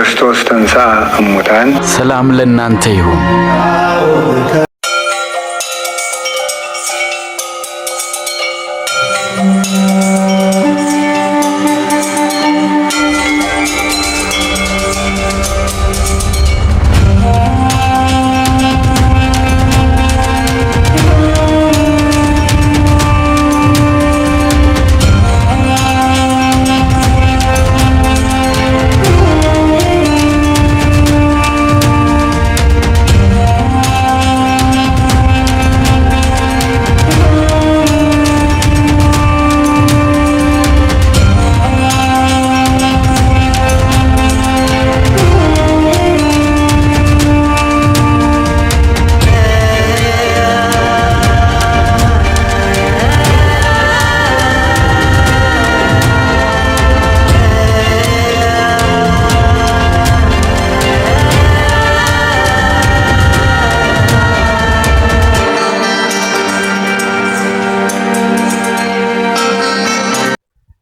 ክርስቶስ ተንሥአ እሙታን ሰላም ለእናንተ ይሁን።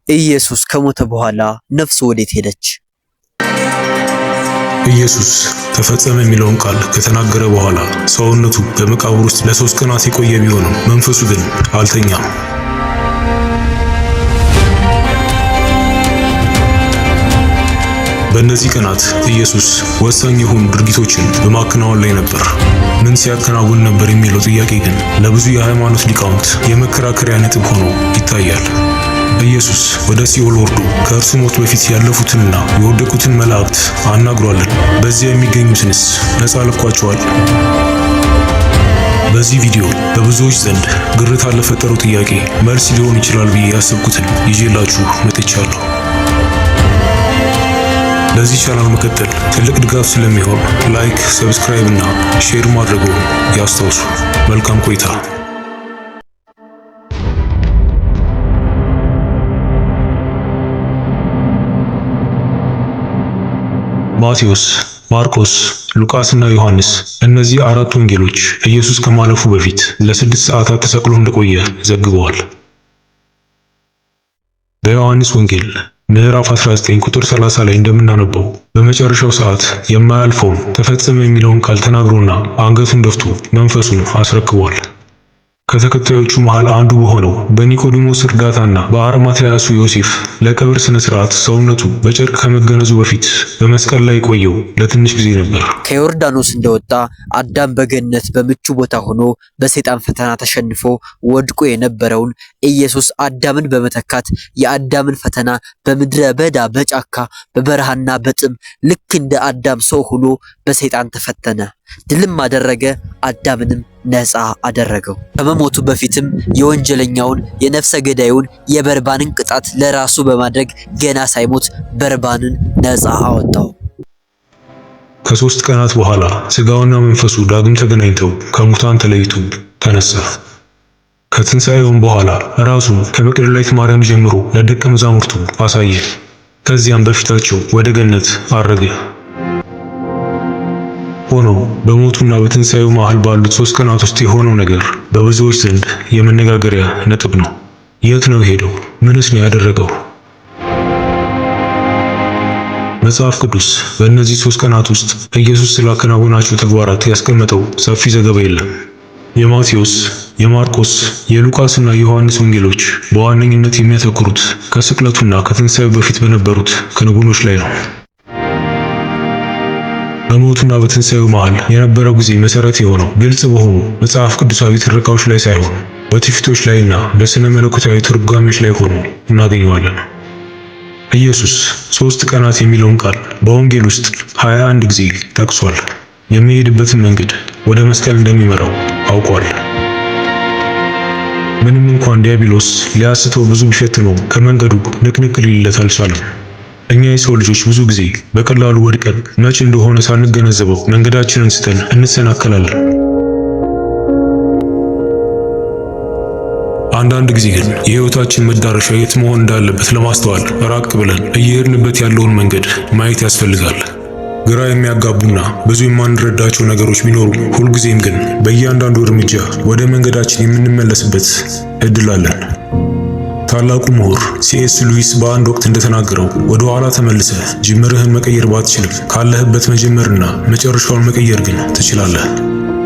ኢየሱስ ከሞተ በኋላ ነፍሱ ወዴት ሄደች? ኢየሱስ ተፈጸመ የሚለውን ቃል ከተናገረ በኋላ ሰውነቱ በመቃብር ውስጥ ለ3 ቀናት የቆየ ቢሆንም መንፈሱ ግን አልተኛም። በእነዚህ ቀናት ኢየሱስ ወሳኝ የሆኑ ድርጊቶችን በማከናወን ላይ ነበር። ምን ሲያከናውን ነበር የሚለው ጥያቄ ግን ለብዙ የሃይማኖት ሊቃውንት የመከራከሪያ ነጥብ ሆኖ ይታያል። ኢየሱስ ወደ ሲኦል ወርዶ ከእርሱ ሞት በፊት ያለፉትንና የወደቁትን መላእክት አናግሯልን? በዚያ የሚገኙትንስ ነፃ ልኳቸዋል? በዚህ ቪዲዮ በብዙዎች ዘንድ ግርታ ለፈጠረው ጥያቄ መልስ ሊሆን ይችላል ብዬ ያሰብኩትን ይዤላችሁ መጥቻለሁ። ለዚህ ቻናል መቀጠል ትልቅ ድጋፍ ስለሚሆን ላይክ፣ ሰብስክራይብ እና ሼር ማድረጉን ያስታውሱ። መልካም ቆይታ። ማቴዎስ፣ ማርቆስ፣ ሉቃስ እና ዮሐንስ እነዚህ 4 ወንጌሎች ኢየሱስ ከማለፉ በፊት ለ6 ሰዓታት ተሰቅሎ እንደቆየ ዘግበዋል። በዮሐንስ ወንጌል ምዕራፍ 19 ቁጥር 30 ላይ እንደምናነበው በመጨረሻው ሰዓት የማያልፈውን ተፈጸመ የሚለውን ቃል ተናግሮና አንገቱን ደፍቶ መንፈሱን አስረክቧል። ከተከታዮቹ መሃል አንዱ በሆነው በኒቆዲሞስ እርዳታና በአርማትያሱ ዮሴፍ ለቀብር ስነ ስርዓት ሰውነቱ በጨርቅ ከመገነዙ በፊት በመስቀል ላይ ቆየው ለትንሽ ጊዜ ነበር። ከዮርዳኖስ እንደወጣ አዳም በገነት በምቹ ቦታ ሆኖ በሰይጣን ፈተና ተሸንፎ ወድቆ የነበረውን ኢየሱስ አዳምን በመተካት የአዳምን ፈተና በምድረ በዳ በጫካ በበረሃና በጥም ልክ እንደ አዳም ሰው ሆኖ በሰይጣን ተፈተነ። ድልም አደረገ፣ አዳምንም ነፃ አደረገው። ከመሞቱ በፊትም የወንጀለኛውን የነፍሰ ገዳዩን የበርባንን ቅጣት ለራሱ በማድረግ ገና ሳይሞት በርባንን ነፃ አወጣው። ከ3 ቀናት በኋላ ስጋውና መንፈሱ ዳግም ተገናኝተው ከሙታን ተለይቶ ተነሳ። ከትንሣኤውም በኋላ ራሱን ከመቅደላዊት ማርያም ጀምሮ ለደቀ መዛሙርቱ አሳየ። ከዚያም በፊታቸው ወደ ገነት አረገ። ሆኖም በሞቱና በትንሣኤው መሃል ባሉት 3 ቀናት ውስጥ የሆነው ነገር በብዙዎች ዘንድ የመነጋገሪያ ነጥብ ነው። የት ነው ሄደው? ምንስ ነው ያደረገው? መጽሐፍ ቅዱስ በእነዚህ 3 ቀናት ውስጥ ኢየሱስ ስላከናወናቸው ተግባራት ያስቀመጠው ሰፊ ዘገባ የለም። የማቴዎስ፣ የማርቆስ፣ የሉቃስና የዮሐንስ ወንጌሎች በዋነኝነት የሚያተኩሩት ከስቅለቱና ከትንሣኤው በፊት በነበሩት ክንውኖች ላይ ነው። በሞቱና በትንሣኤው መሃል የነበረው ጊዜ መሰረት የሆነው ግልጽ በሆኑ መጽሐፍ ቅዱሳዊ ትረካዎች ላይ ሳይሆን በትውፊቶች ላይና በስነ መለኮታዊ ትርጓሜዎች ላይ ሆኖ እናገኘዋለን። ኢየሱስ 3 ቀናት የሚለውን ቃል በወንጌል ውስጥ 21 ጊዜ ጠቅሷል። የሚሄድበትን መንገድ ወደ መስቀል እንደሚመራው አውቋል። ምንም እንኳን ዲያብሎስ ሊያስተው ብዙ ቢፈትነው ከመንገዱ ንቅንቅ ሊልለት አልቻለም። እኛ የሰው ልጆች ብዙ ጊዜ በቀላሉ ወድቀን መቼ እንደሆነ ሳንገነዘበው መንገዳችንን ስተን እንሰናከላለን። አንዳንድ ጊዜ ግን የህይወታችን መዳረሻ የት መሆን እንዳለበት ለማስተዋል ራቅ ብለን እየሄድንበት ያለውን መንገድ ማየት ያስፈልጋል። ግራ የሚያጋቡና ብዙ የማንረዳቸው ነገሮች ቢኖሩ ሁልጊዜም ግን በእያንዳንዱ እርምጃ ወደ መንገዳችን የምንመለስበት እድል አለን። ታላቁ ምሁር ሲኤስ ሉዊስ በአንድ ወቅት እንደተናገረው ወደ ኋላ ተመልሰህ ጅምርህን መቀየር ባትችልም ካለህበት መጀመርና መጨረሻውን መቀየር ግን ትችላለህ።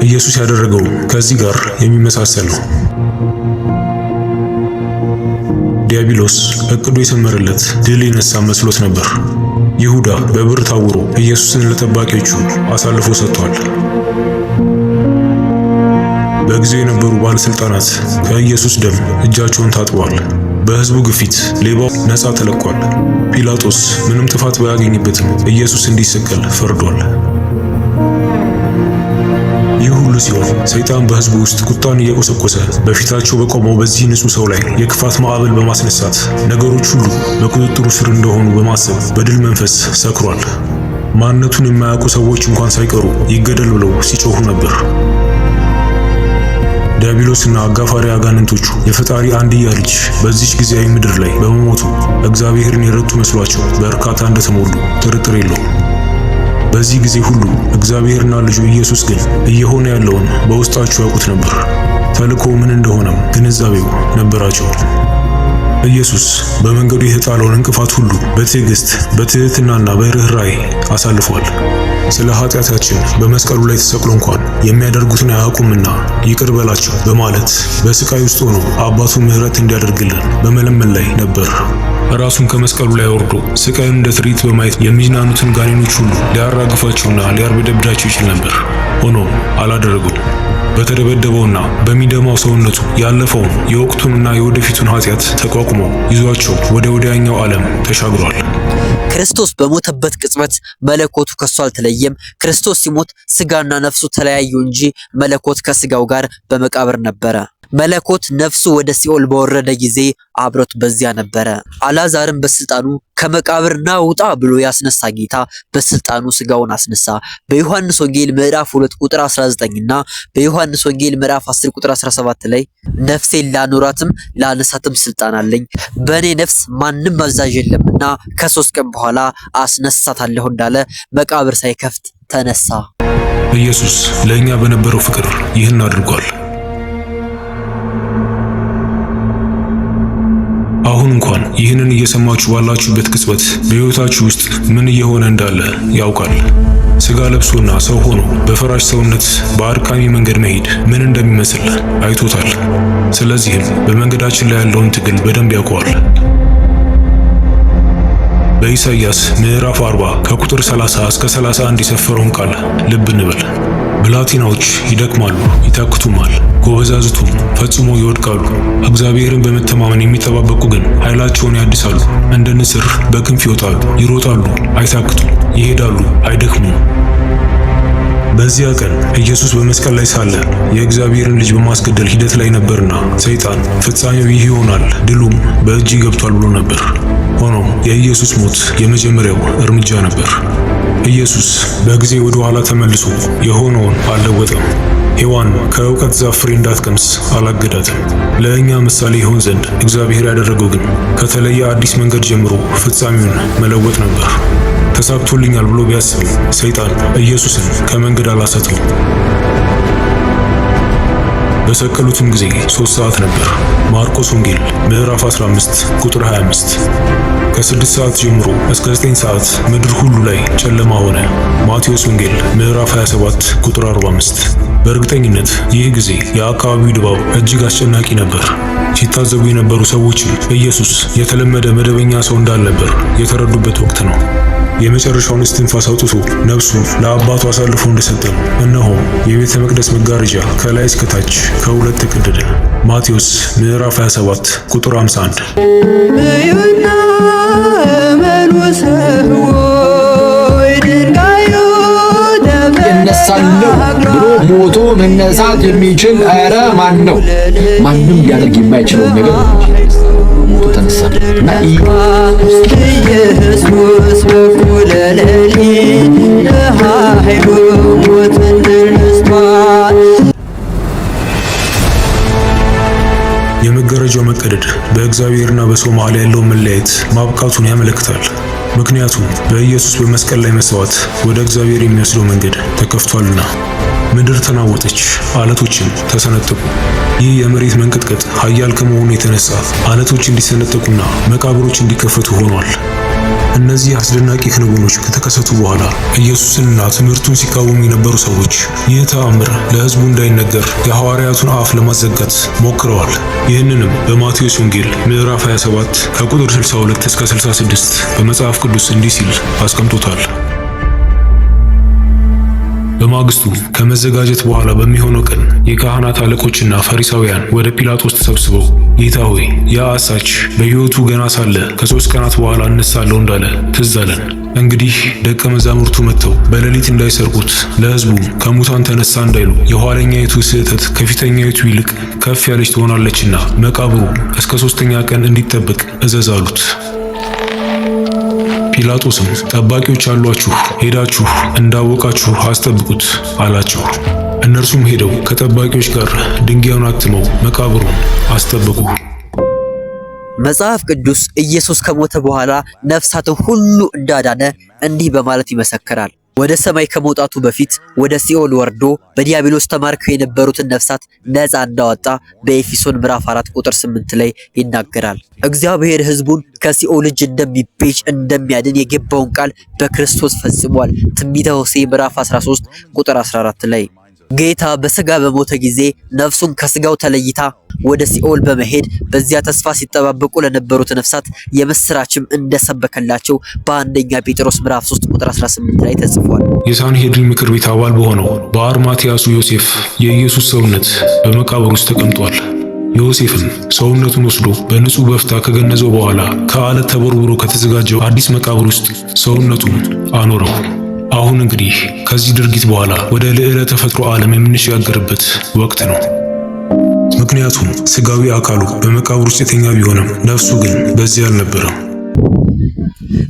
ኢየሱስ ያደረገው ከዚህ ጋር የሚመሳሰል ነው። ዲያብሎስ እቅዱ የሰመረለት ድል የነሳ መስሎት ነበር። ይሁዳ በብር ታውሮ ኢየሱስን ለጠባቂዎቹ አሳልፎ ሰጥቷል። በጊዜው የነበሩ ባለስልጣናት ከኢየሱስ ደም እጃቸውን ታጥበዋል። በሕዝቡ ግፊት ሌባው ነፃ ተለቋል። ጲላጦስ ምንም ጥፋት ባያገኝበትም ኢየሱስ እንዲሰቀል ፈርዷል። ይህ ሁሉ ሲሆን ሰይጣን በሕዝቡ ውስጥ ቁጣን እየቆሰቆሰ በፊታቸው በቆመው በዚህ ንጹሕ ሰው ላይ የክፋት ማዕበል በማስነሳት ነገሮች ሁሉ በቁጥጥሩ ስር እንደሆኑ በማሰብ በድል መንፈስ ሰክሯል። ማንነቱን የማያውቁ ሰዎች እንኳን ሳይቀሩ ይገደል ብለው ሲጮሁ ነበር። ዲያብሎስና አጋፋሪ አጋንንቶቹ የፈጣሪ አንድያ ልጅ በዚች ጊዜያዊ ምድር ላይ በመሞቱ እግዚአብሔርን የረቱ መስሏቸው በእርካታ እንደተሞሉ ጥርጥር የለውም። በዚህ ጊዜ ሁሉ እግዚአብሔርና ልጁ ኢየሱስ ግን እየሆነ ያለውን በውስጣቸው ያውቁት ነበር። ተልእኮ ምን እንደሆነም ግንዛቤው ነበራቸው። ኢየሱስ በመንገዱ የተጣለውን እንቅፋት ሁሉ በትዕግስት በትህትናና በርኅራኄ አሳልፏል። ስለ ኃጢአታችን በመስቀሉ ላይ ተሰቅሎ እንኳን የሚያደርጉትን አያውቁምና ይቅር በላቸው በማለት በስቃይ ውስጥ ሆኖ አባቱ ምሕረት እንዲያደርግልን በመለመን ላይ ነበር። ራሱን ከመስቀሉ ላይ ወርዶ ስቃዩን እንደ ትርኢት በማየት የሚዝናኑትን ጋኔኖች ሁሉ ሊያራግፋቸውና ሊያርበደብዳቸው ይችል ነበር። ሆኖም አላደረገውም። በተደበደበውና በሚደማው ሰውነቱ ያለፈውን የወቅቱንና የወደፊቱን ኃጢአት ተቋቁሞ ይዟቸው ወደ ወዲያኛው ዓለም ተሻግሯል። ክርስቶስ በሞተበት ቅጽበት መለኮቱ ከሱ አልተለየም። ክርስቶስ ሲሞት ስጋና ነፍሱ ተለያዩ እንጂ መለኮት ከስጋው ጋር በመቃብር ነበረ። መለኮት ነፍሱ ወደ ሲኦል በወረደ ጊዜ አብሮት በዚያ ነበረ። አልዓዛርን በስልጣኑ ከመቃብር ና ውጣ ብሎ ያስነሳ ጌታ በስልጣኑ ስጋውን አስነሳ። በዮሐንስ ወንጌል ምዕራፍ 2 ቁጥር 19 እና በዮሐንስ ወንጌል ምዕራፍ 10 ቁጥር 17 ላይ ነፍሴን ላኖራትም ላነሳትም ስልጣን አለኝ፣ በእኔ ነፍስ ማንም አዛዥ የለምና ከ3 ቀን በኋላ አስነሳታለሁ እንዳለ መቃብር ሳይከፍት ተነሳ። ኢየሱስ ለእኛ በነበረው ፍቅር ይህን አድርጓል። አሁን እንኳን ይህንን እየሰማችሁ ባላችሁበት ቅጽበት በሕይወታችሁ ውስጥ ምን እየሆነ እንዳለ ያውቃል። ስጋ ለብሶና ሰው ሆኖ በፈራሽ ሰውነት በአድካሚ መንገድ መሄድ ምን እንደሚመስል አይቶታል። ስለዚህም በመንገዳችን ላይ ያለውን ትግል በደንብ ያውቀዋል። በኢሳይያስ ምዕራፍ 40 ከቁጥር 30 እስከ 31 የሰፈረውን ቃል ልብ እንበል። ብላቴናዎች ይደክማሉ ይታክቱማል፣ ጎበዛዝቱም ፈጽሞ ይወድቃሉ። እግዚአብሔርን በመተማመን የሚጠባበቁ ግን ኃይላቸውን ያድሳሉ፣ እንደ ንስር በክንፍ ይወጣሉ፣ ይሮጣሉ አይታክቱም፣ ይሄዳሉ አይደክሙም። በዚያ ቀን ኢየሱስ በመስቀል ላይ ሳለ የእግዚአብሔርን ልጅ በማስገደል ሂደት ላይ ነበርና ሰይጣን ፍጻሜው ይህ ይሆናል፣ ድሉም በእጅ ገብቷል ብሎ ነበር። ሆኖም የኢየሱስ ሞት የመጀመሪያው እርምጃ ነበር። ኢየሱስ በጊዜ ወደ ኋላ ተመልሶ የሆነውን አልለወጠም። ሔዋን ከእውቀት ዛፍ ፍሬ እንዳትቀምስ አላገዳትም። ለእኛ ምሳሌ ይሆን ዘንድ እግዚአብሔር ያደረገው ግን ከተለየ አዲስ መንገድ ጀምሮ ፍጻሜውን መለወጥ ነበር። ተሳክቶልኛል ብሎ ቢያስብም ሰይጣን ኢየሱስን ከመንገድ አላሳተውም። በሰቀሉትም ጊዜ 3 ሰዓት ነበር። ማርቆስ ወንጌል ምዕራፍ 15 ቁጥር 25። ከ6 ሰዓት ጀምሮ እስከ 9 ሰዓት ምድር ሁሉ ላይ ጨለማ ሆነ። ማቴዎስ ወንጌል ምዕራፍ 27 ቁጥር 45። በእርግጠኝነት ይህ ጊዜ የአካባቢው ድባብ እጅግ አስጨናቂ ነበር። ሲታዘቡ የነበሩ ሰዎችም ኢየሱስ የተለመደ መደበኛ ሰው እንዳልነበር የተረዱበት ወቅት ነው። የመጨረሻውን እስትንፋስ አውጥቶ ነፍሱን ለአባቱ አሳልፎ እንደሰጠ እነሆ የቤተ መቅደስ መጋረጃ ከላይ እስከ ታች ከሁለት ተቀደደ። ማቴዎስ ምዕራፍ 27 ቁጥር 51። እዩና እመኑ ሰዎች ድንጋዩ እነሳለሁ ብሎ ሞቶ መነሳት የሚችል ኧረ ማን ነው? ማንም ሊያደርግ የማይችለው ነገር ሞቶ ተነሳ እና ኢየሱስ በኩለ ሌሊት ለኃይሉ ሞትን ድል ነስቷል። የመጋረጃው መቀደድ በእግዚአብሔርና በሰው መሃል ያለውን መለያየት ማብቃቱን ያመለክታል። ምክንያቱም በኢየሱስ በመስቀል ላይ መስዋዕት ወደ እግዚአብሔር የሚወስደው መንገድ ተከፍቷልና። ምድር ተናወጠች፣ አለቶችም ተሰነጠቁ። ይህ የመሬት መንቀጥቀጥ ኃያል ከመሆኑ የተነሳ አለቶች እንዲሰነጠቁና መቃብሮች እንዲከፈቱ ሆኗል። እነዚህ አስደናቂ ክንውኖች ከተከሰቱ በኋላ ኢየሱስንና ትምህርቱን ሲቃወሙ የነበሩ ሰዎች ይህ ተአምር ለሕዝቡ እንዳይነገር የሐዋርያቱን አፍ ለማዘጋት ሞክረዋል። ይህንንም በማቴዎስ ወንጌል ምዕራፍ 27 ከቁጥር 62 እስከ 66 በመጽሐፍ ቅዱስ እንዲህ ሲል አስቀምጦታል። በማግስቱ ከመዘጋጀት በኋላ በሚሆነው ቀን የካህናት አለቆችና ፈሪሳውያን ወደ ጲላጦስ ተሰብስበው ጌታ ሆይ ያ አሳች በሕይወቱ ገና ሳለ ከ3 ቀናት በኋላ እነሳለሁ እንዳለ ትዝ አለን። እንግዲህ ደቀ መዛሙርቱ መጥተው በሌሊት እንዳይሰርቁት ለሕዝቡም ከሙታን ተነሳ እንዳይሉ የኋለኛይቱ ስህተት ከፊተኛይቱ ይልቅ ከፍ ያለች ትሆናለችና መቃብሩ እስከ 3ኛ ቀን እንዲጠበቅ እዘዝ አሉት። ጲላጦስም ጠባቂዎች አሏችሁ፣ ሄዳችሁ እንዳወቃችሁ አስጠብቁት አላቸው። እነርሱም ሄደው ከጠባቂዎች ጋር ድንጋዩን አትመው መቃብሩን አስጠበቁ። መጽሐፍ ቅዱስ ኢየሱስ ከሞተ በኋላ ነፍሳትን ሁሉ እንዳዳነ እንዲህ በማለት ይመሰክራል። ወደ ሰማይ ከመውጣቱ በፊት ወደ ሲኦል ወርዶ በዲያብሎስ ተማርከው የነበሩትን ነፍሳት ነፃ እንዳወጣ በኤፌሶን ምዕራፍ 4 ቁጥር 8 ላይ ይናገራል። እግዚአብሔር ሕዝቡን ከሲኦል እጅ እንደሚያድን የገባውን ቃል በክርስቶስ ፈጽሟል። ትንቢተ ሆሴዕ ምዕራፍ 13 ቁጥር 14 ላይ ጌታ በስጋ በሞተ ጊዜ ነፍሱን ከስጋው ተለይታ ወደ ሲኦል በመሄድ በዚያ ተስፋ ሲጠባበቁ ለነበሩት ነፍሳት የምስራችም እንደሰበከላቸው በአንደኛ ጴጥሮስ ምዕራፍ 3 ቁጥር 18 ላይ ተጽፏል። የሳንሄድሪን ምክር ቤት አባል በሆነው በአርማትያሱ ዮሴፍ የኢየሱስ ሰውነት በመቃብር ውስጥ ተቀምጧል። ዮሴፍም ሰውነቱን ወስዶ በንጹህ በፍታ ከገነዘው በኋላ ከአለት ተቦርቡሮ ከተዘጋጀው አዲስ መቃብር ውስጥ ሰውነቱን አኖረው። አሁን እንግዲህ ከዚህ ድርጊት በኋላ ወደ ልዕለ ተፈጥሮ ዓለም የምንሸጋገርበት ወቅት ነው። ምክንያቱም ስጋዊ አካሉ በመቃብር ውስጥ የተኛ ቢሆንም ነፍሱ ግን በዚያ አልነበረም።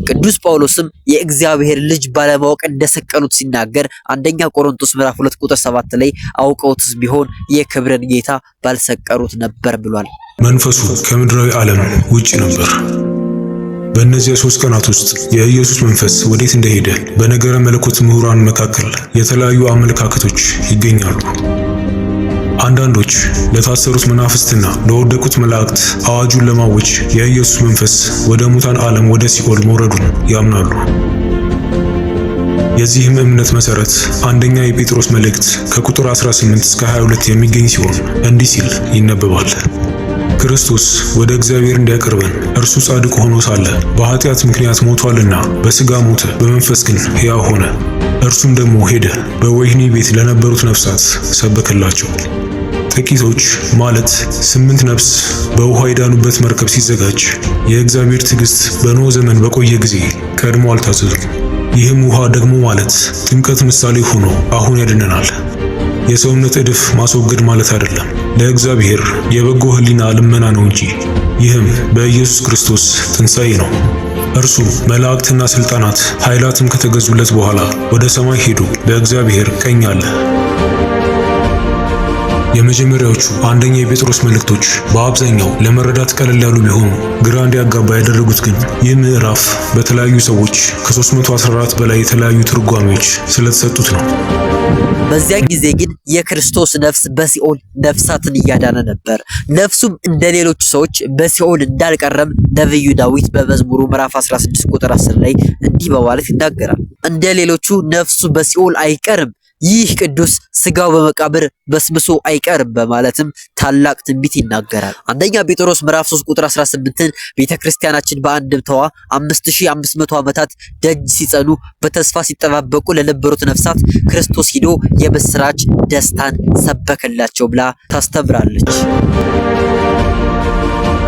ቅዱስ ጳውሎስም የእግዚአብሔር ልጅ ባለማወቅ እንደሰቀሉት ሲናገር አንደኛ ቆሮንቶስ ምዕራፍ 2 ቁጥር 7 ላይ አውቀውትስ ቢሆን የክብርን ጌታ ባልሰቀሉት ነበር ብሏል። መንፈሱ ከምድራዊ ዓለም ውጪ ነበር። በእነዚህ 3 ቀናት ውስጥ የኢየሱስ መንፈስ ወዴት እንደሄደ በነገረ መለኮት ምሁራን መካከል የተለያዩ አመለካከቶች ይገኛሉ። አንዳንዶች ለታሰሩት መናፍስትና ለወደቁት መላእክት አዋጁን ለማወጅ የኢየሱስ መንፈስ ወደ ሙታን ዓለም ወደ ሲኦል መውረዱን ያምናሉ። የዚህም እምነት መሰረት አንደኛ የጴጥሮስ መልእክት ከቁጥር 18 እስከ 22 የሚገኝ ሲሆን እንዲህ ሲል ይነበባል። ክርስቶስ ወደ እግዚአብሔር እንዲያቀርበን እርሱ ጻድቅ ሆኖ ሳለ በኃጢአት ምክንያት ሞቷልና በሥጋ ሞተ፣ በመንፈስ ግን ሕያው ሆነ። እርሱም ደግሞ ሄደ፣ በወህኒ ቤት ለነበሩት ነፍሳት ሰበከላቸው። ጥቂቶች ማለት 8 ነፍስ በውሃ የዳኑበት መርከብ ሲዘጋጅ የእግዚአብሔር ትዕግስት በኖህ ዘመን በቆየ ጊዜ ቀድሞ አልታዘዙም። ይህም ውሃ ደግሞ ማለት ጥምቀት ምሳሌ ሆኖ አሁን ያድነናል። የሰውነት ዕድፍ ማስወገድ ማለት አይደለም፣ ለእግዚአብሔር የበጎ ሕሊና ልመና ነው እንጂ። ይህም በኢየሱስ ክርስቶስ ትንሣኤ ነው። እርሱ መላእክትና ሥልጣናት ኃይላትም ከተገዙለት በኋላ ወደ ሰማይ ሄዶ በእግዚአብሔር ቀኝ አለ። የመጀመሪያዎቹ አንደኛ የጴጥሮስ መልእክቶች በአብዛኛው ለመረዳት ቀለል ያሉ ቢሆኑ ግራ እንዲያጋባ ያደረጉት ግን ይህ ምዕራፍ በተለያዩ ሰዎች ከ314 በላይ የተለያዩ ትርጓሜዎች ስለተሰጡት ነው። በዚያ ጊዜ ግን የክርስቶስ ነፍስ በሲኦል ነፍሳትን እያዳነ ነበር። ነፍሱም እንደ ሌሎች ሰዎች በሲኦል እንዳልቀረም ነብዩ ዳዊት በመዝሙሩ ምዕራፍ 16 ቁጥር 10 ላይ እንዲህ በማለት ይናገራል። እንደ ሌሎቹ ነፍሱ በሲኦል አይቀርም፣ ይህ ቅዱስ ስጋው በመቃብር በስብሶ አይቀርም በማለትም ታላቅ ትንቢት ይናገራል። አንደኛ ጴጥሮስ ምዕራፍ 3 ቁጥር 18 ቤተክርስቲያናችን በአንድምታዋ 5500 ዓመታት ደጅ ሲጸኑ በተስፋ ሲጠባበቁ ለነበሩት ነፍሳት ክርስቶስ ሂዶ የምስራች ደስታን ሰበከላቸው ብላ ታስተምራለች።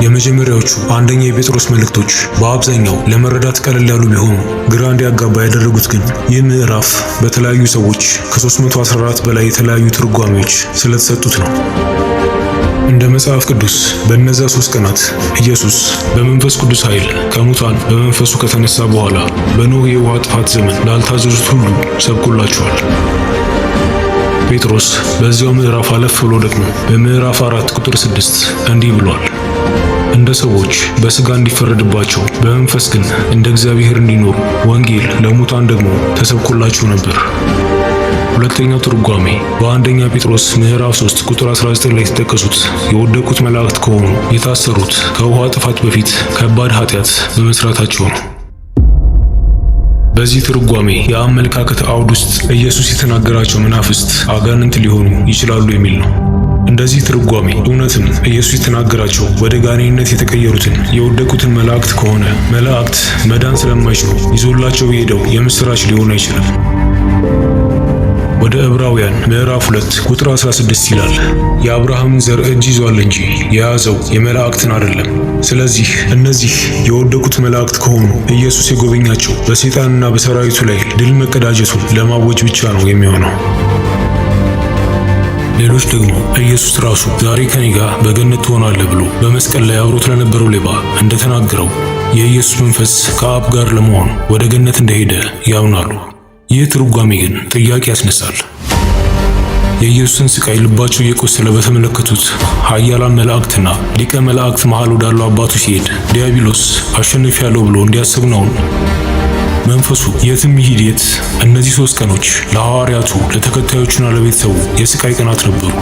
የመጀመሪያዎቹ አንደኛ የጴጥሮስ መልእክቶች በአብዛኛው ለመረዳት ቀለል ያሉ ቢሆኑ ግራ እንዲያጋባ ያደረጉት ግን ይህ ምዕራፍ በተለያዩ ሰዎች ከ314 በላይ የተለያዩ ትርጓሜዎች ስለተሰጡት ነው። እንደ መጽሐፍ ቅዱስ በእነዚያ 3 ቀናት ኢየሱስ በመንፈስ ቅዱስ ኃይል ከሙታን በመንፈሱ ከተነሳ በኋላ በኖህ የውሃ ጥፋት ዘመን ላልታዘዙት ሁሉ ሰብኮላቸዋል። ጴጥሮስ በዚያው ምዕራፍ አለፍ ብሎ ደግሞ በምዕራፍ 4 ቁጥር 6 እንዲህ ብሏል። እንደ ሰዎች በሥጋ እንዲፈረድባቸው በመንፈስ ግን እንደ እግዚአብሔር እንዲኖሩ ወንጌል ለሙታን ደግሞ ተሰብኮላቸው ነበር። ሁለተኛው ትርጓሜ በአንደኛ ጴጥሮስ ምዕራፍ 3 ቁጥር 19 ላይ የተጠቀሱት የወደቁት መላእክት ከሆኑ የታሰሩት ከውሃ ጥፋት በፊት ከባድ ኃጢአት በመስራታቸው ነው። በዚህ ትርጓሜ የአመለካከት አውድ ውስጥ ኢየሱስ የተናገራቸው መናፍስት አጋንንት ሊሆኑ ይችላሉ የሚል ነው። እንደዚህ ትርጓሜ እውነትም ኢየሱስ የተናገራቸው ወደ ጋኔንነት የተቀየሩትን የወደቁትን መላእክት ከሆነ መላእክት መዳን ስለማይችሉ ይዞላቸው የሄደው የምስራች ሊሆን አይችልም። ወደ ዕብራውያን ምዕራፍ 2 ቁጥር 16 ይላል፣ የአብርሃምን ዘር እጅ ይዟል እንጂ የያዘው የመላእክትን አይደለም። ስለዚህ እነዚህ የወደቁት መላእክት ከሆኑ ኢየሱስ የጎበኛቸው በሰይጣንና በሰራዊቱ ላይ ድል መቀዳጀቱን ለማወጅ ብቻ ነው የሚሆነው። ሌሎች ደግሞ ኢየሱስ ራሱ ዛሬ ከኔ ጋር በገነት ትሆናለህ ብሎ በመስቀል ላይ አብሮት ለነበረው ሌባ እንደተናገረው የኢየሱስ መንፈስ ከአብ ጋር ለመሆን ወደ ገነት እንደሄደ ያምናሉ። ይህ ትርጓሜ ግን ጥያቄ ያስነሳል። የኢየሱስን ስቃይ ልባቸው እየቆሰለ በተመለከቱት ኃያላን መላእክትና ሊቀ መላእክት መሃል ወዳለው አባቱ ሲሄድ ዲያብሎስ አሸንፊያለሁ ብሎ እንዲያስብ ነው። መንፈሱ የትም ይሂድ የት እነዚህ 3 ቀኖች ለሐዋርያቱ ለተከታዮቹና ለቤተሰቡ የስቃይ ቀናት ነበሩ።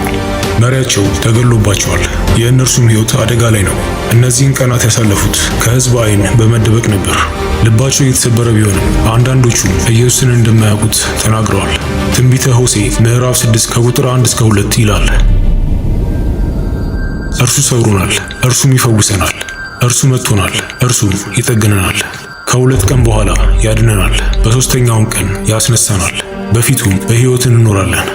መሪያቸው ተገሎባቸዋል። የእነርሱም ሕይወት አደጋ ላይ ነው። እነዚህን ቀናት ያሳለፉት ከሕዝብ ዓይን በመደበቅ ነበር። ልባቸው እየተሰበረ ቢሆንም አንዳንዶቹ ኢየሱስን እንደማያውቁት ተናግረዋል። ትንቢተ ሆሴዕ ምዕራፍ 6 ከቁጥር 1 እስከ 2 ይላል፣ እርሱ ሰብሮናል፣ እርሱም ይፈውሰናል፣ እርሱ መጥቶናል፣ እርሱም ይጠግነናል። ከ2 ቀን በኋላ ያድነናል፣ በሦስተኛውም ቀን ያስነሳናል፣ በፊቱም በሕይወት እንኖራለን።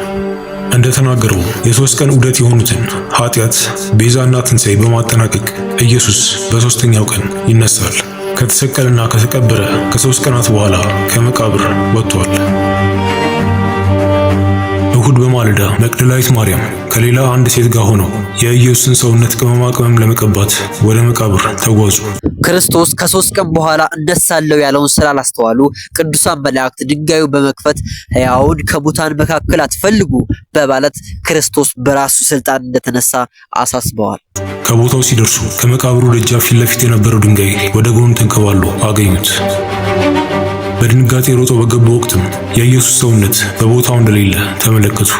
እንደተናገረው የ3 ቀን ዑደት የሆኑትን ኃጢአት፣ ቤዛና ትንሣኤ በማጠናቀቅ ኢየሱስ በሦስተኛው ቀን ይነሳል። ከተሰቀለና ከተቀበረ ከ3 ቀናት በኋላ ከመቃብር ወጥቷል። እሁድ በማለዳ መግደላዊት ማርያም ከሌላ አንድ ሴት ጋር ሆነው የኢየሱስን ሰውነት ቅመማ ቅመም ለመቀባት ወደ መቃብር ተጓዙ። ክርስቶስ ከ3 ቀን በኋላ እነሳለሁ ያለውን ስላላስተዋሉ ቅዱሳን መላእክት ድንጋዩ በመክፈት ሕያውን ከሙታን መካከል አትፈልጉ በማለት ክርስቶስ በራሱ ስልጣን እንደተነሳ አሳስበዋል። ከቦታው ሲደርሱ ከመቃብሩ ደጃፍ ፊት ለፊት የነበረው ድንጋይ ወደ ጎን ተንከባሎ አገኙት። በድንጋጤ ሮጠው በገቡ ወቅትም የኢየሱስ ሰውነት በቦታው እንደሌለ ተመለከቱ።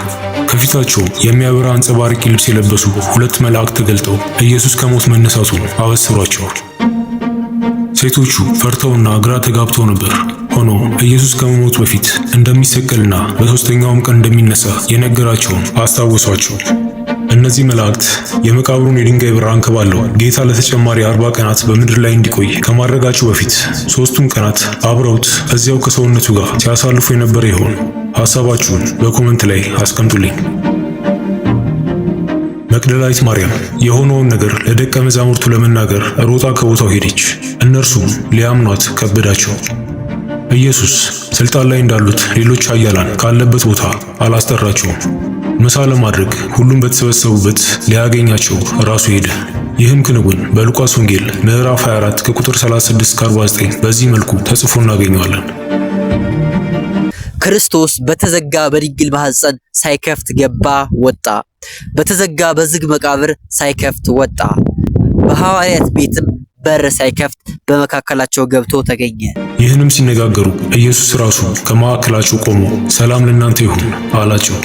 ከፊታቸው የሚያበራ አንጸባራቂ ልብስ የለበሱ 2 መላእክት ተገልጠው ኢየሱስ ከሞት መነሳቱን አበሰሯቸው። ሴቶቹ ፈርተውና ግራ ተጋብተው ነበር። ሆኖም ኢየሱስ ከመሞቱ በፊት እንደሚሰቀልና በሦስተኛውም ቀን እንደሚነሳ የነገራቸውን አስታወሷቸው። እነዚህ መላእክት የመቃብሩን የድንጋይ በር አንከባለው ጌታ ለተጨማሪ 40 ቀናት በምድር ላይ እንዲቆይ ከማድረጋቸው በፊት 3ቱን ቀናት አብረውት እዚያው ከሰውነቱ ጋር ሲያሳልፉ የነበረ ይሆን? ሐሳባችሁን በኮመንት ላይ አስቀምጡልኝ። መግደላዊት ማርያም የሆነውን ነገር ለደቀ መዛሙርቱ ለመናገር ሮጣ ከቦታው ሄደች። እነርሱም ሊያምኗት ከበዳቸው። ኢየሱስ ስልጣን ላይ እንዳሉት ሌሎች ኃያላን ካለበት ቦታ አላስጠራቸውም። ምሳ ለማድረግ ሁሉም በተሰበሰቡበት ሊያገኛቸው ራሱ ሄደ። ይህም ክንውን በሉቃስ ወንጌል ምዕራፍ 24 ከቁጥር 36 እስከ 49 በዚህ መልኩ ተጽፎ እናገኘዋለን። ክርስቶስ በተዘጋ በድንግል ማኅፀን ሳይከፍት ገባ ወጣ፣ በተዘጋ በዝግ መቃብር ሳይከፍት ወጣ፣ በሐዋርያት ቤትም በር ሳይከፍት በመካከላቸው ገብቶ ተገኘ። ይህንም ሲነጋገሩ ኢየሱስ ራሱ ከመካከላቸው ቆሞ ሰላም ለእናንተ ይሁን አላቸው።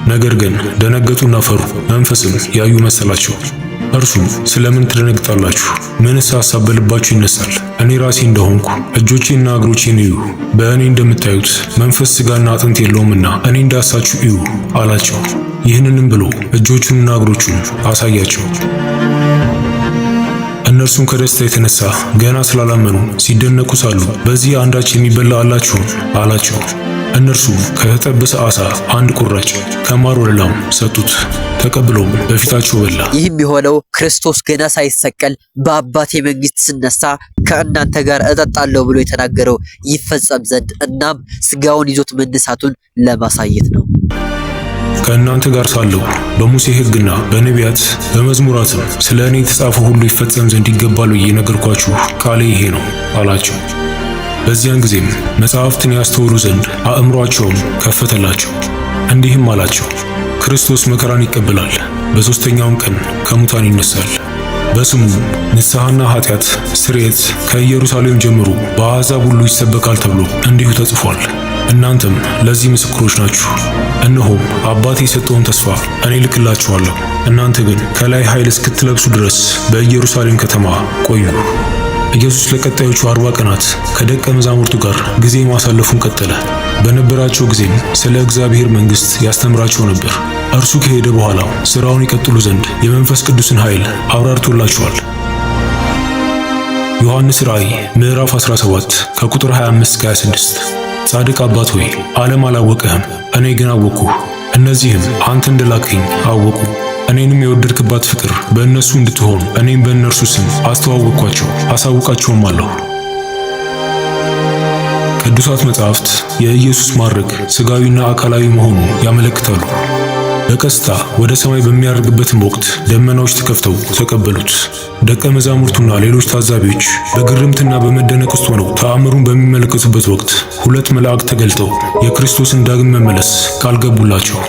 ነገር ግን ደነገጡና ፈሩ፣ መንፈስም ያዩ መሰላቸው። እርሱም ስለምን ትደነግጣላችሁ? ምንስ ሐሳብ በልባችሁ ይነሳል? እኔ ራሴ እንደሆንኩ እጆቼና እግሮቼን እዩ። በእኔ እንደምታዩት መንፈስ ሥጋና አጥንት የለውምና እኔ እንዳሳችሁ እዩ አላቸው። ይህንንም ብሎ እጆቹንና እግሮቹን አሳያቸው። እነርሱም ከደስታ የተነሳ ገና ስላላመኑ ሲደነቁ ሳሉ በዚህ አንዳች የሚበላ አላችሁ አላቸው። እነርሱም ከተጠበሰ ዓሣ 1 ቁራጭ ከማር ወለላም ሰጡት። ተቀብሎም በፊታቸው በላ። ይህም የሆነው ክርስቶስ ገና ሳይሰቀል በአባቴ መንግሥት ስነሳ ከእናንተ ጋር እጠጣለሁ ብሎ የተናገረው ይፈጸም ዘንድ እናም ሥጋውን ይዞት መነሳቱን ለማሳየት ነው። ከእናንተ ጋር ሳለሁ በሙሴ ሕግና በነቢያት በመዝሙራትም ስለ እኔ የተጻፈው ሁሉ ይፈጸም ዘንድ ይገባል ብዬ ነገርኳችሁ ቃሌ ይሄ ነው አላቸው። በዚያን ጊዜም መጻሕፍትን ያስተውሉ ዘንድ አእምሮአቸውም ከፈተላቸው። እንዲህም አላቸው፣ ክርስቶስ መከራን ይቀበላል፣ በሦስተኛውም ቀን ከሙታን ይነሳል፣ በስሙ ንስሐና ኃጢአት ስርየት ከኢየሩሳሌም ጀምሮ በአሕዛብ ሁሉ ይሰበካል ተብሎ እንዲሁ ተጽፏል። እናንተም ለዚህ ምስክሮች ናችሁ። እነሆም አባቴ የሰጠውን ተስፋ እኔ ልክላችኋለሁ። እናንተ ግን ከላይ ኃይል እስክትለብሱ ድረስ በኢየሩሳሌም ከተማ ቆዩ። ኢየሱስ ለቀጣዮቹ 40 ቀናት ከደቀ መዛሙርቱ ጋር ጊዜ ማሳለፉን ቀጠለ። በነበራቸው ጊዜም ስለ እግዚአብሔር መንግሥት ያስተምራቸው ነበር። እርሱ ከሄደ በኋላ ሥራውን ይቀጥሉ ዘንድ የመንፈስ ቅዱስን ኃይል አብራርቶላቸዋል። ዮሐንስ ራእይ ምዕራፍ 17 ከቁጥር 25 እስከ 26 ጻድቅ አባት ሆይ ዓለም አላወቀህም፣ እኔ ግን አወቅሁህ። እነዚህም አንተ እንደላከኝ አወቁ። እኔንም የወደድክባት ፍቅር በእነሱ እንድትሆን እኔም በእነርሱ ስም አስተዋወቅኳቸው አሳውቃቸውም አለሁ። ቅዱሳት መጻሕፍት የኢየሱስ ማድረግ ሥጋዊና አካላዊ መሆኑን ያመለክታሉ። በቀስታ ወደ ሰማይ በሚያርግበትም ወቅት ደመናዎች ተከፍተው ተቀበሉት። ደቀ መዛሙርቱና ሌሎች ታዛቢዎች በግርምትና በመደነቅ ውስጥ ሆነው ተአምሩን በሚመለከቱበት ወቅት ሁለት መላእክት ተገልጠው የክርስቶስን ዳግም መመለስ ቃል ገቡላቸው።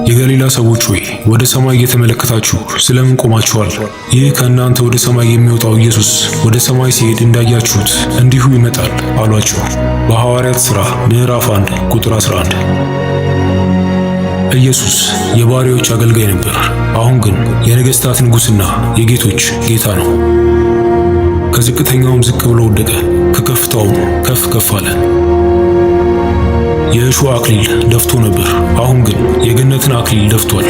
የገሊላ ሰዎች ሆይ ወደ ሰማይ እየተመለከታችሁ ስለምን ቆማችኋል? ይህ ከእናንተ ወደ ሰማይ የሚወጣው ኢየሱስ ወደ ሰማይ ሲሄድ እንዳያችሁት እንዲሁ ይመጣል አሏቸው። በሐዋርያት ሥራ ምዕራፍ 1 ቁጥር 11። ኢየሱስ የባሪያዎች አገልጋይ ነበር። አሁን ግን የነገሥታት ንጉሥና የጌቶች ጌታ ነው። ከዝቅተኛውም ዝቅ ብሎ ወደቀ፣ ከከፍታውም ከፍ ከፍ አለ። የእሾህ አክሊል ደፍቶ ነበር፣ አሁን ግን የገነትን አክሊል ደፍቷል።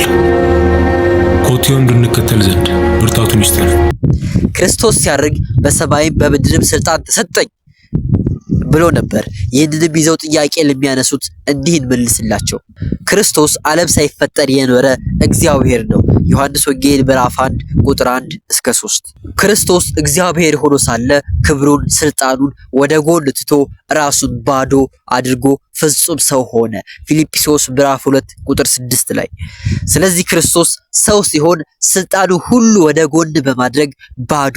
ኮቴውን እንድንከተል ዘንድ ብርታቱን ይስጠን። ክርስቶስ ሲያርግ በሰማይም በምድርም ስልጣን ተሰጠኝ ብሎ ነበር። ይህንንም ይዘው ጥያቄ ለሚያነሱት እንዲህ እንመልስላቸው። ክርስቶስ ዓለም ሳይፈጠር የኖረ እግዚአብሔር ነው። ዮሐንስ ወንጌል ምዕራፍ 1 ቁጥር 1 እስከ 3። ክርስቶስ እግዚአብሔር ሆኖ ሳለ ክብሩን ስልጣኑን ወደ ጎን ትቶ ራሱን ባዶ አድርጎ ፍጹም ሰው ሆነ። ፊልጵስዩስ ምዕራፍ 2 ቁጥር 6 ላይ። ስለዚህ ክርስቶስ ሰው ሲሆን ስልጣኑ ሁሉ ወደ ጎን በማድረግ ባዶ፣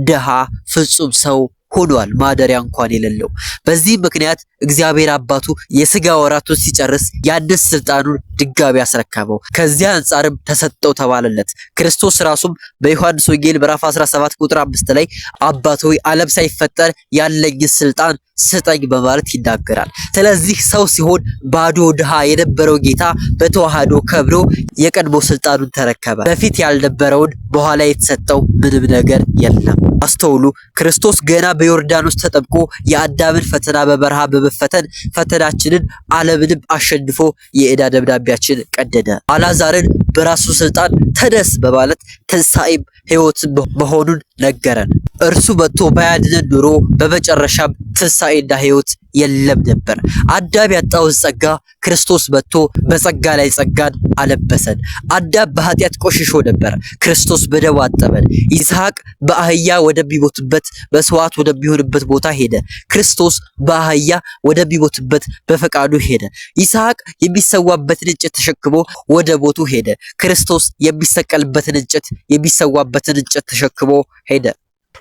ድሃ፣ ፍጹም ሰው ሆኗል፣ ማደሪያ እንኳን የሌለው። በዚህ ምክንያት እግዚአብሔር አባቱ የሥጋ ወራቱን ሲጨርስ ያንስ ስልጣኑን ድጋሚ አስረከበው። ከዚያ አንጻርም ተሰጠው ተባለለት። ክርስቶስ ራሱም በዮሐንስ ወንጌል ምዕራፍ 17 ቁጥር 5 ላይ አባት ሆይ ዓለም ሳይፈጠር ያለኝ ስልጣን ስጠኝ በማለት ይናገራል። ስለዚህ ሰው ሲሆን ባዶ ድሃ የነበረው ጌታ በተዋህዶ ከብሮ የቀድሞ ስልጣኑን ተረከበ። በፊት ያልነበረውን በኋላ የተሰጠው ምንም ነገር የለም። አስተውሉ። ክርስቶስ ገና በዮርዳኖስ ተጠምቆ የአዳምን ፈተና በበረሃ በመፈተን ፈተናችንን ዓለምንም አሸንፎ የዕዳ ደብዳቤያችን ቀደደ። አልዓዛርን በራሱ ስልጣን ተነስ በማለት ትንሣኤም ሕይወትን መሆኑን ነገረን። እርሱ መጥቶ ባያድነን ኖሮ በመጨረሻም ትንሣኤና ሕይወት የለም ነበር። አዳም ያጣውን ጸጋ ክርስቶስ መጥቶ በጸጋ ላይ ጸጋን አለበሰን። አዳም በኃጢአት ቆሽሾ ነበር፣ ክርስቶስ በደሙ አጠበን። ይስሐቅ በአህያ ወደሚሞትበት መስዋዕት ወደሚሆንበት ቦታ ሄደ፣ ክርስቶስ በአህያ ወደሚሞትበት በፈቃዱ ሄደ። ይስሐቅ የሚሰዋበትን እንጨት ተሸክሞ ወደ ሞቱ ሄደ፣ ክርስቶስ የሚሰቀልበትን እንጨት የሚሰዋበትን እንጨት ተሸክሞ ሄደ።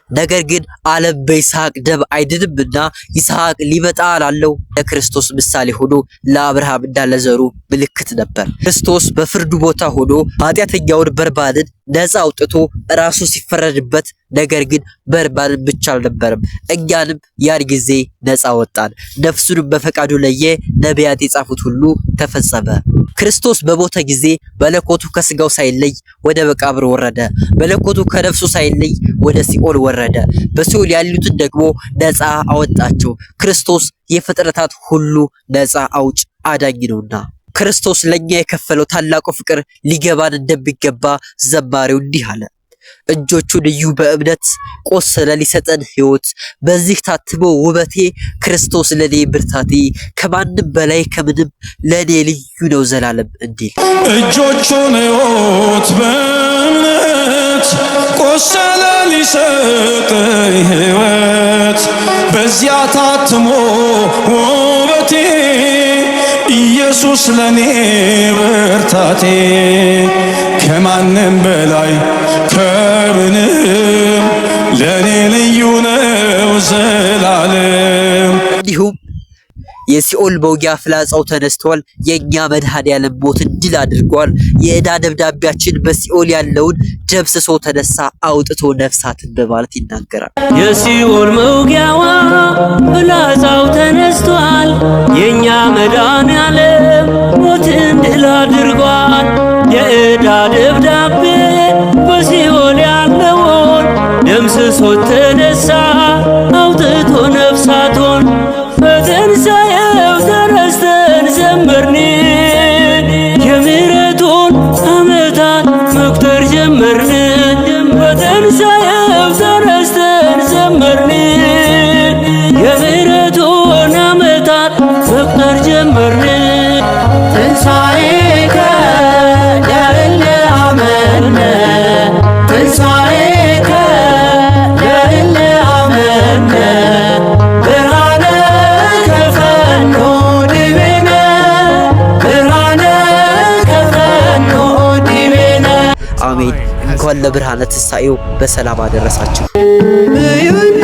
ነገር ግን ዓለም በይስሐቅ ደም አይድንምና ይስሐቅ ሊመጣ ላለው ለክርስቶስ ምሳሌ ሆኖ ለአብርሃም እና ለዘሩ ምልክት ነበር። ክርስቶስ በፍርዱ ቦታ ሆኖ ኃጢአተኛውን በርባንን ነፃ አውጥቶ ራሱ ሲፈረድበት፣ ነገር ግን በርባንን ብቻ አልነበረም እኛንም ያን ጊዜ ነፃ ወጣን። ነፍሱንም በፈቃዱ ለየ፣ ነቢያት የጻፉት ሁሉ ተፈጸመ። ክርስቶስ በሞተ ጊዜ መለኮቱ ከስጋው ሳይለይ ወደ መቃብር ወረደ። መለኮቱ ከነፍሱ ሳይለይ ወደ ሲኦል ወረደ። በሲኦል ያሉትን ደግሞ ነፃ አወጣቸው። ክርስቶስ የፍጥረታት ሁሉ ነፃ አውጭ አዳኝ ነውና። ክርስቶስ ለኛ የከፈለው ታላቁ ፍቅር ሊገባን እንደሚገባ ዘማሪው እንዲህ አለ። እጆቹን እዩ በእምነት ቆሰለ ሊሰጠን ሕይወት፣ በዚህ ታትሞ ውበቴ ክርስቶስ ለኔ ብርታቴ፣ ከማንም በላይ ከምንም ለኔ ልዩ ነው ዘላለም እንዲል። እጆቹን እዩት በእምነት ቆሰለ ሊሰጠን ሕይወት፣ በዚያ ታትሞ ውበቴ ኢየሱስ ለኔ ብርታቴ፣ ከማንም በላይ ከምንም ለኔ ልዩ ነው ዘላለም። እንዲሁም የሲኦል መውጊያ ፍላጻው ተነስቷል። የኛ መድኃኔዓለም ሞትን ድል አድርጓል። የዕዳ ደብዳቤያችን በሲኦል ያለውን ደምስሶ ተነሳ፣ አውጥቶ ነፍሳትን በማለት ይናገራል። የሲኦል መውጊያዋ ፍላጻው ተነስቷል። የኛ መድኃኔዓለም ሞትን ድል አድርጓል። የዕዳ ደብዳቤ በሲኦል ያለውን ደምስሶ ተነሳ፣ አውጥቶ ነፍሳቱን በትንሣኤው ተነስተን ዘመርን። የምሕረቱን ዓመታት መቁጠር ጀመርን። በትንሣኤው ተነስተን ዘመርን። የምሕረቱን ዓመታት መቁጠር ጀመርን። ትንሣኤከ ለእለ አመነ ትንሣኤከ ለእለ አመነ ብርሃነ ከፈኖ ዲቤነ ብርሃነ ከፈኖ ዲቤነ። አሜን። እንኳን ለብርሃነ ትንሣኤው በሰላም አደረሳችሁ። እዩና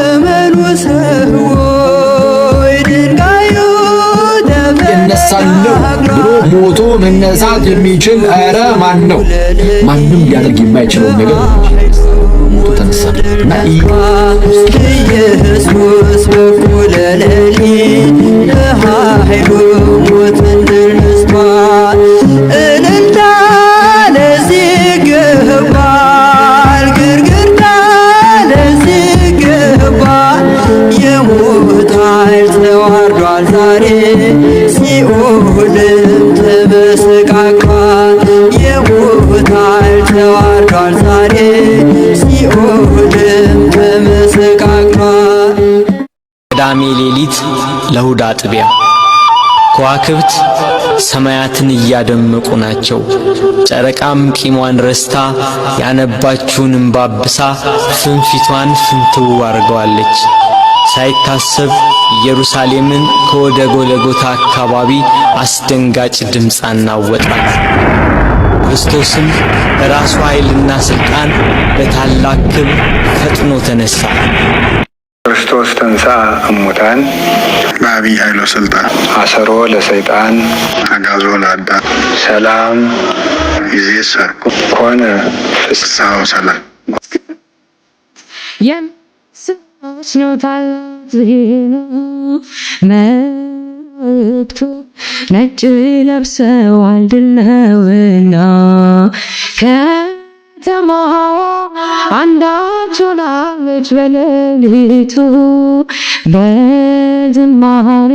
እመኑ ሰዎች ድንጋዩ እነሳለሁ ብሎ ሞቶ መነሳት የሚችል ኧረ ማን ነው? ማንም ሊያደርግ የማይችለውን ነገር ሞቶ ተነሳ እና ኢየሱስ በኩለ ሌሊት ለኃይሉ ሞትን ድል ነስቷል። እልልታ ለዚህ ይገባል፣ ግርግርታ ለዚህ ይገባል። የሞት ኃይል ተዋርዷል ዛሬ ሲኦልም ተመሰቃቅሏል። የሞት ኃይል ተዋርዷል ዛሬ ሲኦልም ተመሰቃቅሏል። ቅዳሜ ሌሊት ለእሑድ አጥቢያ ከዋክብት ሰማያትን እያደመቁ ናቸው። ጨረቃም ቂሟን ረስታ ያነባችውን እንባ አብሳ ፍንፊቷን ፍንትው አርገዋለች። ሳይታሰብ ኢየሩሳሌምን ከወደ ጎለጎታ አካባቢ አስደንጋጭ ድምፅ አናወጣት። ክርስቶስም በራሱ ኃይልና ሥልጣን በታላቅ ክብር ፈጥኖ ተነሳ። ክርስቶስ ተንሥአ እሙታን በአቢይ ኃይሎ ስልጣን አሰሮ ለሰይጣን አግዓዞ ለአዳም ሰላም ይእዜሰ ኮነ ፍስሐ ወሰላም። መልእክቱ ነጭ ለብሰዋል ድል ነውና ከተማዋ አንዳች ሆናለች በሌሊቱ በዝማሬ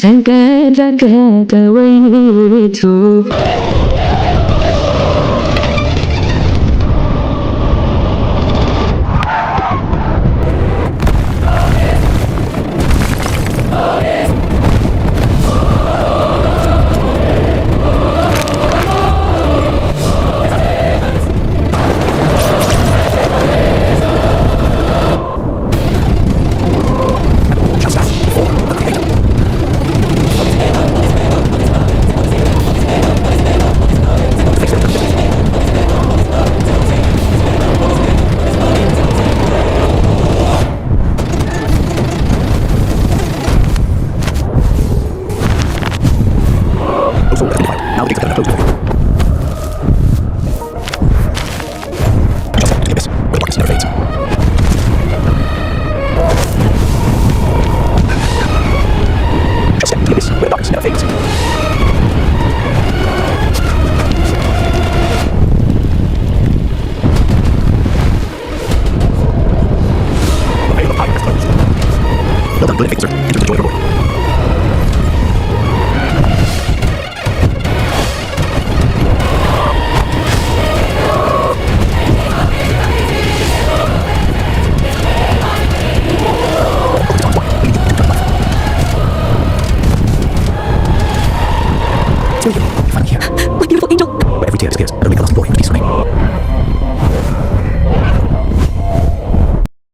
ተንቀጠቀጠ ወይቱ። So